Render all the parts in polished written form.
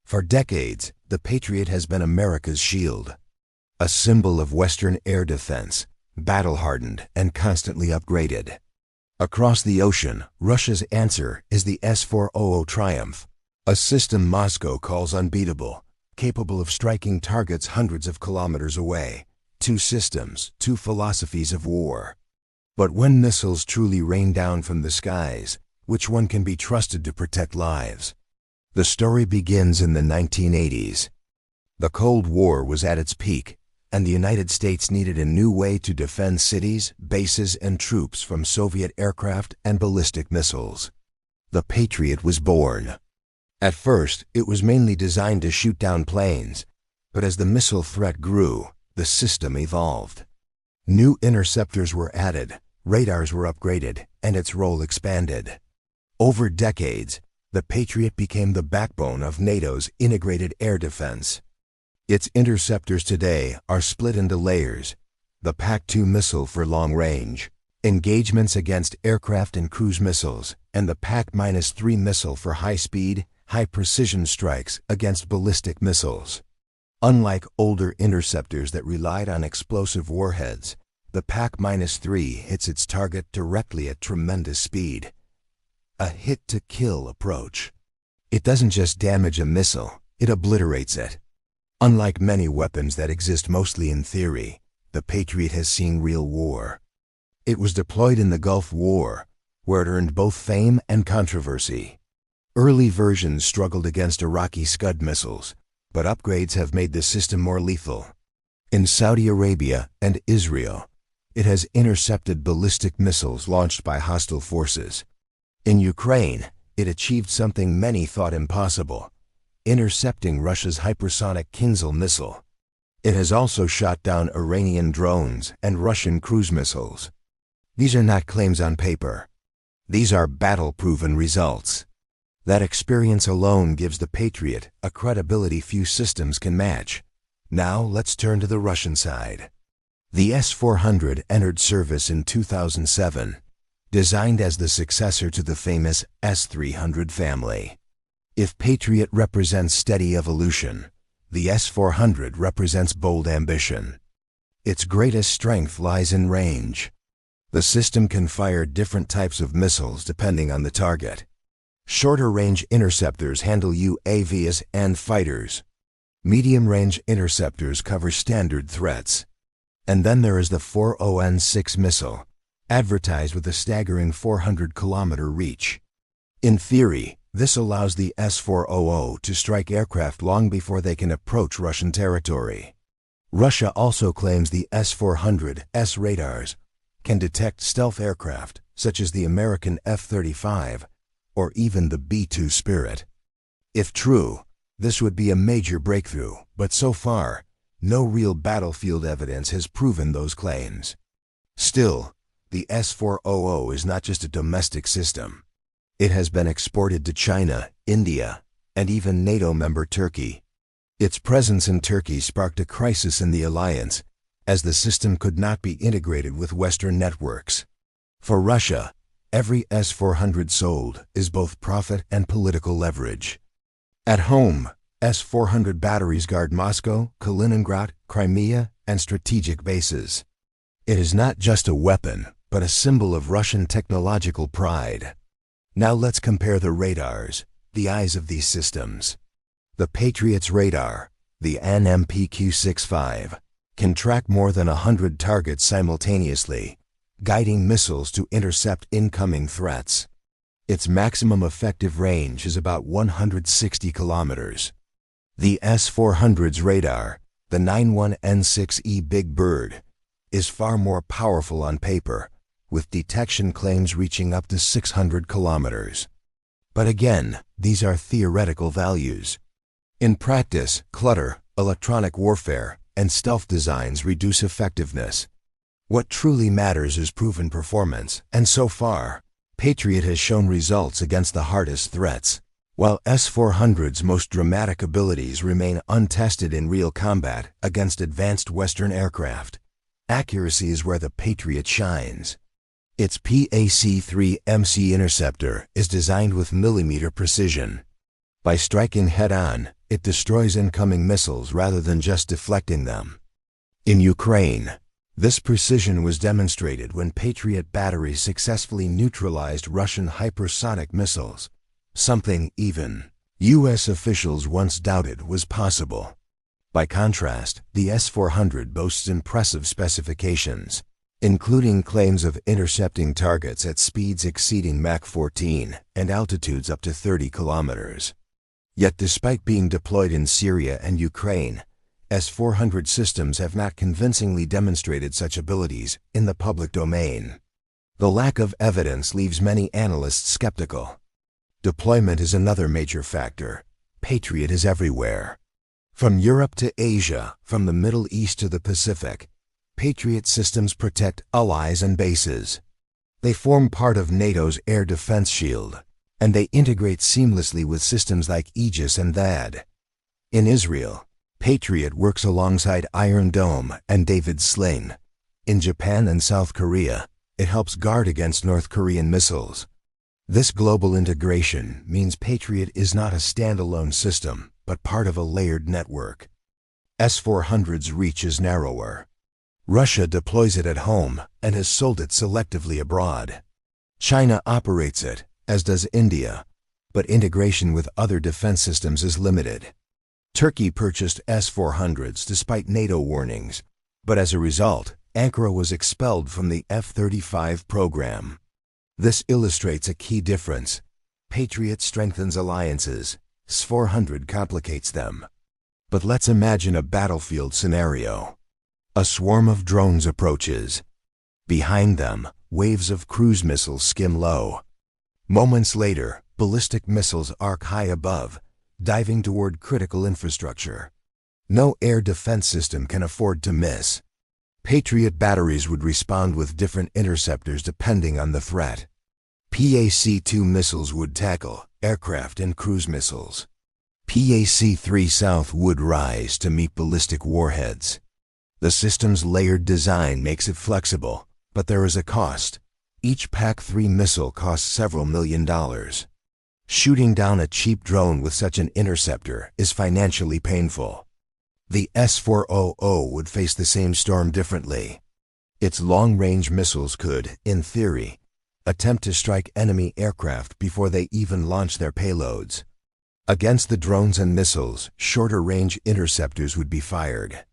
For decades, the Patriot has been America's shield. A symbol of Western air defense, battle-hardened and constantly upgraded. Across the ocean, Russia's answer is the S-400 Triumf, a system Moscow calls unbeatable, capable of striking targets hundreds of kilometers away. Two systems, two philosophies of war. But when missiles truly rain down from the skies, which one can be trusted to protect lives? The story begins in the 1980s. The Cold War was at its peak, and the United States needed a new way to defend cities, bases, and troops from Soviet aircraft and ballistic missiles. The Patriot was born. At first, it was mainly designed to shoot down planes, but as the missile threat grew, the system evolved. New interceptors were added, radars were upgraded, and its role expanded. Over decades, the Patriot became the backbone of NATO's integrated air defense. Its interceptors today are split into layers: the PAC-2 missile for long range, engagements against aircraft and cruise missiles, and the PAC-3 missile for high-speed, high-precision strikes against ballistic missiles. Unlike older interceptors that relied on explosive warheads, the PAC-3 hits its target directly at tremendous speed. A hit-to-kill approach. It doesn't just damage a missile, it obliterates it. Unlike many weapons that exist mostly in theory, the Patriot has seen real war. It was deployed in the Gulf War, where it earned both fame and controversy. Early versions struggled against Iraqi Scud missiles, but upgrades have made the system more lethal. In Saudi Arabia and Israel, it has intercepted ballistic missiles launched by hostile forces. In Ukraine, it achieved something many thought impossible: intercepting Russia's hypersonic Kinzhal missile. It has also shot down Iranian drones and Russian cruise missiles. These are not claims on paper. These are battle-proven results. That experience alone gives the Patriot a credibility few systems can match. Now let's turn to the Russian side. The S-400 entered service in 2007, designed as the successor to the famous S-300 family. If Patriot represents steady evolution, the S-400 represents bold ambition. Its greatest strength lies in range. The system can fire different types of missiles depending on the target. Shorter-range interceptors handle UAVs and fighters. Medium-range interceptors cover standard threats. And then there is the 40N6 missile, advertised with a staggering 400-kilometer reach. In theory, this allows the S-400 to strike aircraft long before they can approach Russian territory. Russia also claims the S-400's radars can detect stealth aircraft, such as the American F-35, or even the B-2 Spirit. If true, this would be a major breakthrough, but so far, no real battlefield evidence has proven those claims. Still, the S-400 is not just a domestic system. It has been exported to China, India, and even NATO member Turkey. Its presence in Turkey sparked a crisis in the alliance, as the system could not be integrated with Western networks. For Russia, every S-400 sold is both profit and political leverage. At home, S-400 batteries guard Moscow, Kaliningrad, Crimea, and strategic bases. It is not just a weapon, but a symbol of Russian technological pride. Now let's compare the radars, the eyes of these systems. The Patriot's radar, the NMPQ-65, can track more than 100 targets simultaneously, guiding missiles to intercept incoming threats. Its maximum effective range is about 160 kilometers. The S-400's radar, the 91N6E Big Bird, is far more powerful on paper, with detection claims reaching up to 600 kilometers. But again, these are theoretical values. In practice, clutter, electronic warfare, and stealth designs reduce effectiveness. What truly matters is proven performance, and so far, Patriot has shown results against the hardest threats. While S-400's most dramatic abilities remain untested in real combat against advanced Western aircraft, accuracy is where the Patriot shines. Its PAC-3MC interceptor is designed with millimeter precision. By striking head-on, it destroys incoming missiles rather than just deflecting them. In Ukraine, this precision was demonstrated when Patriot batteries successfully neutralized Russian hypersonic missiles, something even U.S. officials once doubted was possible. By contrast, the S-400 boasts impressive specifications, including claims of intercepting targets at speeds exceeding Mach 14 and altitudes up to 30 kilometers. Yet despite being deployed in Syria and Ukraine, S-400 systems have not convincingly demonstrated such abilities in the public domain. The lack of evidence leaves many analysts skeptical. Deployment is another major factor. Patriot is everywhere. From Europe to Asia, from the Middle East to the Pacific, Patriot systems protect allies and bases. They form part of NATO's air defense shield, and they integrate seamlessly with systems like Aegis and THAAD. In Israel, Patriot works alongside Iron Dome and David's Sling. In Japan and South Korea, it helps guard against North Korean missiles. This global integration means Patriot is not a standalone system, but part of a layered network. S-400's reach is narrower. Russia deploys it at home and has sold it selectively abroad. China operates it, as does India, but integration with other defense systems is limited. Turkey purchased S-400s despite NATO warnings, but as a result, Ankara was expelled from the F-35 program. This illustrates a key difference. Patriot strengthens alliances, S-400 complicates them. But let's imagine a battlefield scenario. A swarm of drones approaches. Behind them, waves of cruise missiles skim low. Moments later, ballistic missiles arc high above, diving toward critical infrastructure. No air defense system can afford to miss. Patriot batteries would respond with different interceptors depending on the threat. PAC-2 missiles would tackle aircraft and cruise missiles. PAC-3 South would rise to meet ballistic warheads. The system's layered design makes it flexible, but there is a cost. Each PAC-3 missile costs several $millions. Shooting down a cheap drone with such an interceptor is financially painful. The S-400 would face the same storm differently. Its long-range missiles could, in theory, attempt to strike enemy aircraft before they even launch their payloads. Against the drones and missiles, shorter-range interceptors would be fired.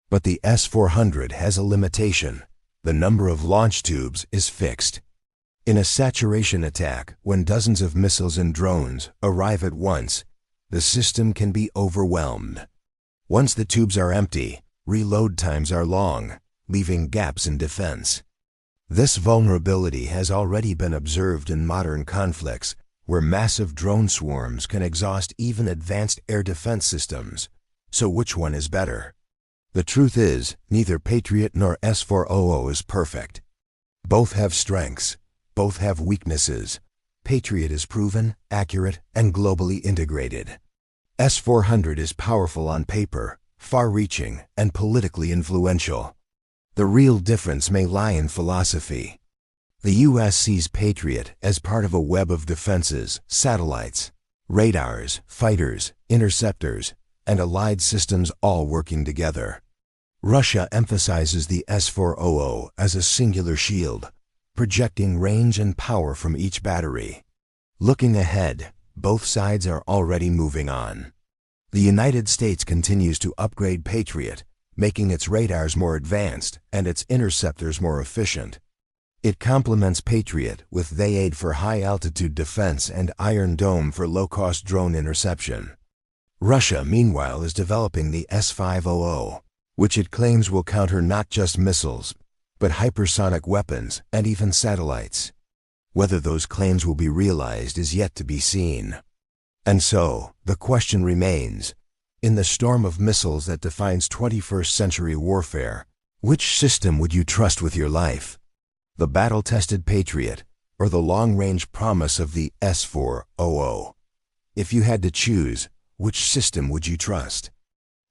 But the S-400 has a limitation. The number of launch tubes is fixed. In a saturation attack, when dozens of missiles and drones arrive at once, the system can be overwhelmed. Once the tubes are empty, reload times are long, leaving gaps in defense. This vulnerability has already been observed in modern conflicts, where massive drone swarms can exhaust even advanced air defense systems. So which one is better? The truth is, neither Patriot nor S-400 is perfect. Both have strengths. Both have weaknesses. Patriot is proven, accurate, and globally integrated. S-400 is powerful on paper, far-reaching, and politically influential. The real difference may lie in philosophy. The U.S. sees Patriot as part of a web of defenses, satellites, radars, fighters, interceptors, and allied systems all working together. Russia emphasizes the S-400 as a singular shield, projecting range and power from each battery. Looking ahead, both sides are already moving on. The United States continues to upgrade Patriot, making its radars more advanced and its interceptors more efficient. It complements Patriot with THAAD for high-altitude defense and Iron Dome for low-cost drone interception. Russia, meanwhile, is developing the S-500, which it claims will counter not just missiles, but hypersonic weapons and even satellites. Whether those claims will be realized is yet to be seen. And so, the question remains, in the storm of missiles that defines 21st century warfare, which system would you trust with your life? The battle-tested Patriot, or the long-range promise of the S-400? If you had to choose, which system would you trust?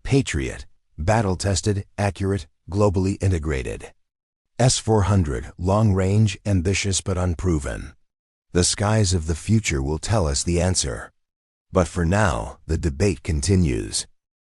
Patriot, battle-tested, accurate, globally integrated. S-400, long-range, ambitious but unproven. The skies of the future will tell us the answer. But for now, the debate continues.